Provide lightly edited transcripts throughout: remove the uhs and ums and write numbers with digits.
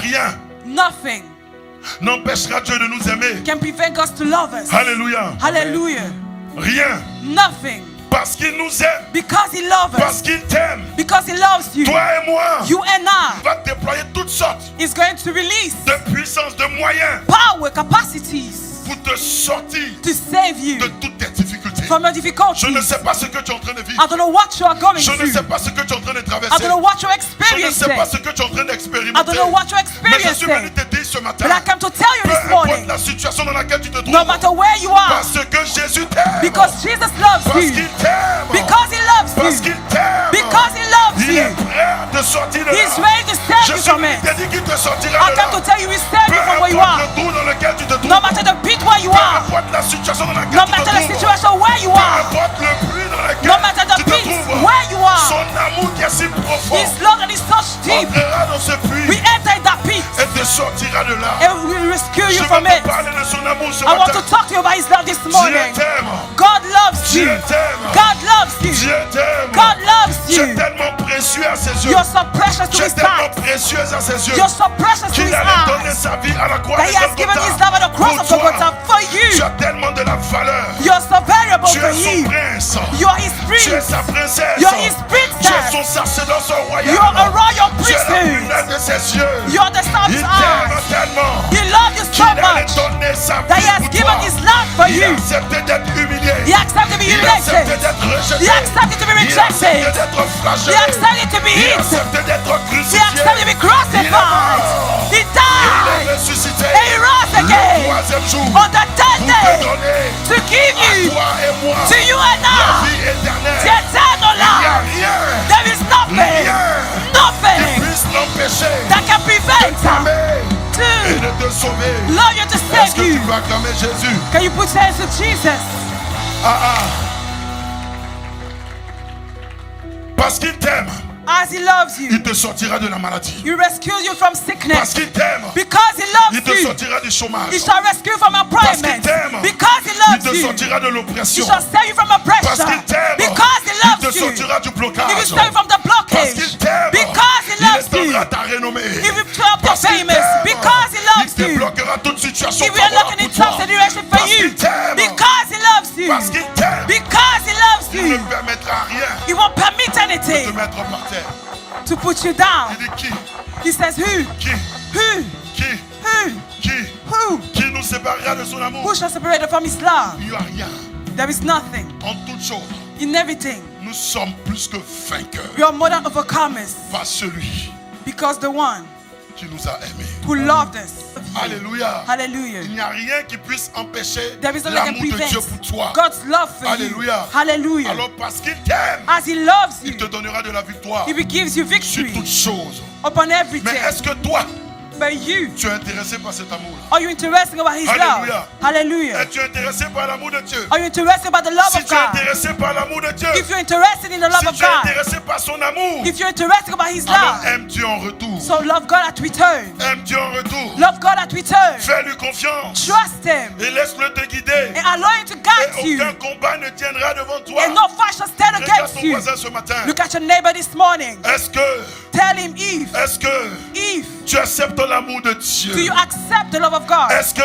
rien Nothing n'empêchera Dieu de nous aimer. can prevent God to love us. Alléluia. Hallelujah. Rien. Nothing. Parce qu'il nous aime. Because He loves Parce us. qu'il t'aime. Because He loves you. Toi et moi. You and I. Il va déployer toutes sortes Is going to release de puissances, de moyens power, capacities pour te sortir to save you de toutes tes difficultés. from your difficulties. Je ne sais pas ce que tu es en train de vivre. I don't know what you are going Je ne through. sais pas ce que tu es en train de I traverser. don't know what you're Je ne sais experiencing. pas ce que tu es en train I d'expérimenter. don't know what you're Mais je suis venu experiencing. te dire ce matin, But I come to tell you peu this importe morning, la situation dans laquelle tu te trouves, no matter where you are, parce que Jésus t'aime, because Jesus loves parce you, qu'il t'aime, because He loves parce you, qu'il t'aime, because He loves il est you, prêt à te sortir de He's là. ready to save Je you suis from venu it. te dire qu'il te sortira I de come to là. tell you He's saving Peu you from where you importe are. le trou dans lequel tu te trouves, No matter the pit where you peu are, importe la situation dans laquelle no tu te matter the trouves, situation where you peu are, importe le bruit dans lequel no matter the tu te pit trouves, where you are, son amour qui est si profond His love that is so deep. entrera dans ce We puits enter that pit et te sortira de là. and we will rescue Je you veux from te it. parler de son amour ce I want matin. to talk to you about His love this Dieu morning. t'aime. God loves you. Dieu t'aime. God loves you. Dieu t'aime. God loves Tu es you. tellement précieux à ses yeux. You're so precious to Tu es His tellement sight. précieuse à ses yeux. You're so precious to Qu'il His allait donner eyes. sa vie à la croix That de He has given His Golgotha love at the cross pour of toi. Golgotha for Tu you. as tellement de la valeur. You're so valuable Tu for es son Him. prince. You're His Tu es prince. sa princesse. You're His Tu es princess. son sacerdoce royal. You're a royal Tu es la priesthood. lunette de ses yeux. You're the sun's Il t'aime eyes. tellement He loves you qu'il so allait much donner sa that He vie has pour given toi. His love for Il a you. accepté d'être humilié. He accepted to be Il a accepté humiliated. d'être rejeté. He accepted to be Il a accepté rejected. d'être He flagellé. accepted to be Il a hit. accepté d'être He crucifié. accepted to be crucified. He Il died. est ressuscité. And He rose Le again troisième jour on the third pour te day donner to give à you, toi et moi to you and la I, vie éternelle. the eternal Il n'y a life. rien There is nothing, qui nothing puisse l'empêcher that can de prevent us t'aimer et to de te sauver. love you, to Est-ce save que tu you. peux acclamer Jésus? Can you put your hands to Jesus? Parce qu'il t'aime, As He loves il you, te sortira de la maladie. He rescues you from Parce sickness. qu'il t'aime, Because He il loves te you, sortira du chômage. He shall rescue you from Parce qu'il employment. t'aime, Because He il loves te you, sortira de He l'oppression. shall save you from Parce oppression. qu'il t'aime, Because He il te loves you, sortira du He will blocage. save you from the Parce blockage. qu'il t'aime, Because He il loves you, étendra ta renommée. He will turn up your Parce qu'il famous. t'aime, Because He il loves you, débloquera toute situation He will look favorable in pour the top toi. situation for Parce you. qu'il t'aime, Because He loves you, parce qu'il t'aime, because He loves il ne you, permettra rien He won't permit de te anything mettre par terre. to put you down. Il dit qui? He says, who? Qui? Who? Qui? Who? Qui? Who? Qui nous séparera de son amour? Who shall separate us from His love? Il n'y a rien. There is nothing. En toute chose, In everything, nous sommes plus que vainqueurs we are more than overcomers par celui because the one qui nous a aimés. who loved us. Alléluia. Hallelujah. Il n'y a rien qui puisse empêcher There is nothing that l'amour can de Dieu prevent pour toi. God's love for Alléluia. you. Hallelujah. Alors parce qu'il t'aime, As He loves il te you, donnera de la victoire He gives you sur victory toutes choses. upon Mais everything. est-ce que toi, But you, tu es intéressé par cet amour-là? are you interested about His Hallelujah. love? Hallelujah. Es-tu intéressé par l'amour de Dieu? Are you interested about the love Si of tu es God? intéressé par l'amour de Dieu, If you're interested in the love si of tu es God, intéressé par son amour, if you're interested about His alors love, aime Dieu en retour. so love God at return. Aime Dieu en retour. Love God at return. Fais-lui confiance Trust Him et laisse-le te guider. and allow Him to guide Et you. aucun combat ne tiendra devant toi. And no fight shall stand Regarde against ton you. voisin ce matin. Look at your neighbor this morning. Est-ce que Tell him if tu acceptes l'amour de do Dieu? you accept the love of God? Est-ce que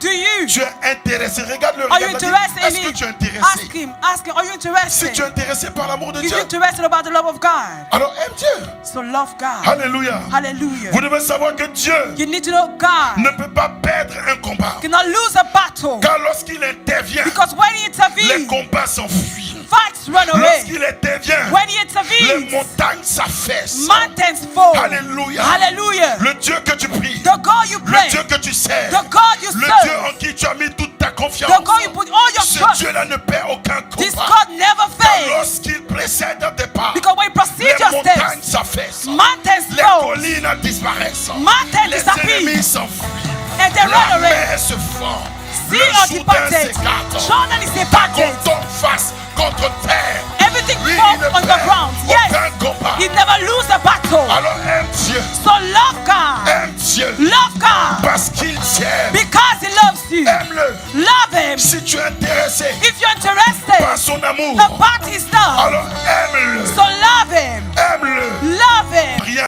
Do you? tu es intéressé? Regarde-le. Are you regarde-le. interested Est-ce in que it? tu es intéressé? Ask him, are you Si interested? tu es intéressé par l'amour de If Dieu, you're interested about the love of God, alors aime Dieu. so love God. Alléluia. Hallelujah. Vous devez savoir que Dieu You need to know God ne peut pas perdre un combat. cannot lose a battle Car lorsqu'il intervient, because when He les intervenes, combats s'enfuient. fights run away. Lorsqu'il intervient, When He les intervenes, montagnes s'affaissent. mountains fall. Alléluia. Hallelujah. Le Dieu que tu pries, The God you le pray, Dieu que tu sers, the God you le Dieu serve, en qui tu as mis toute ta confiance, the God you put all your ce trust, Dieu-là ne perd aucun this combat. God never Car fails. lorsqu'il précède tes pas, Because when you proceed les your montagnes steps, s'affaissent, mountains les fall, collines disparaissent, mountains les disappear, ennemis s'enfuient, and they la run away. mer se forme, See le are Jourdain departed, s'écarte, Jordan is ta departed. côte tombe face contre terre. Everything Lui, il falls ne on the perd ground. Yes, aucun combat. He never lose a battle. Alors aime Dieu, So love God, aime Dieu, love God, parce qu'il t'aime. because He loves you. Aime-le. Love Him. Si tu es intéressé If you're par interested son amour, about His love, alors aime-le. so love Him, Aime-le. love Him. Rien